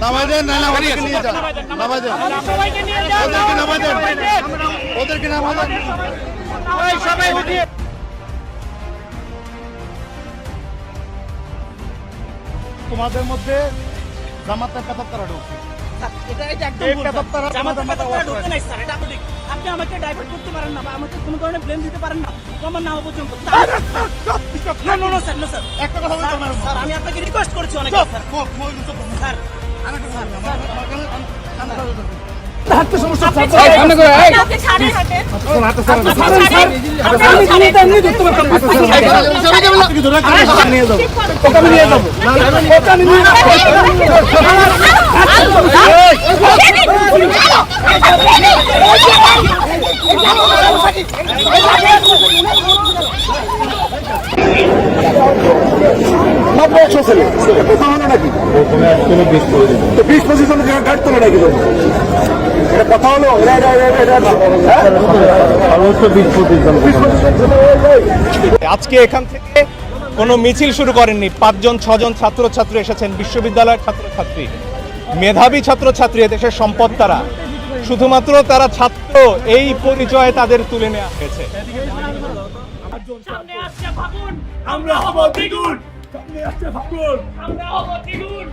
নামাই দেন, না না ওদেরকে নিয়ে যান, নামাই দেন, সবাইকে নিয়ে যাও, ওদেরকে নামাই দেন, ওদেরকে নামাই দেন। সবাই উঠিয়ে তোমাদের মধ্যে জামাতের কাতার তারা ঢুকছে, আপনি আমাকে ডাইভার্ট করতে পারেন না বা আমাকে কোনো ধরনের ব্লেম দিতে পারেন না আমার নাম পর্যন্ত। একটা কথা বলতে পারবো স্যার আমি আপনাকে রিকোয়েস্ট করেছি অনেক স্যার। হাঁটতে সমস্যা নিয়ে যাবো, ওকে আমি নিয়ে যাবো, ওকে আমি নিয়ে কথা হলো আজকে এখান থেকে কোনো মিছিল শুরু করেননি। 5-6জন ছাত্রছাত্রী এসেছেন, বিশ্ববিদ্যালয়ের ছাত্রছাত্রী, মেধাবী ছাত্রছাত্রী, এদেশের সম্পদ তারা। শুধুমাত্র তারা ছাত্র, এই পরিচয়ে তাদের তুলে নেওয়া হয়েছে। সামনে আসছে ফাগুন, আমরা হব দ্বিগুণ। সামনে আসছে ফাগুন, আমরা হব দ্বিগুণ।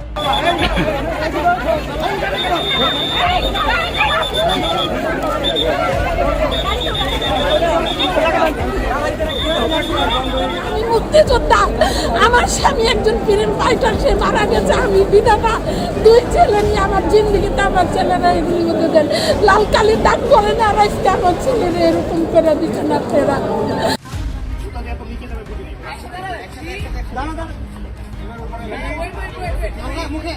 আমি মুক্তিযোদ্ধা, আমার স্বামী একজন ফ্রিডম ফাইটার, সে মারা গেছে, আমি বিধবা, 2 ছেলে নিয়ে আমার জিন্দিগিতে আমার ছেলেরা এগুলি মধ্যে দেন লাল কালির দাগ করে না, রাস্তা আমার ছেলেরা এরকম করে দিচ্ছে না ফেরা। মুখে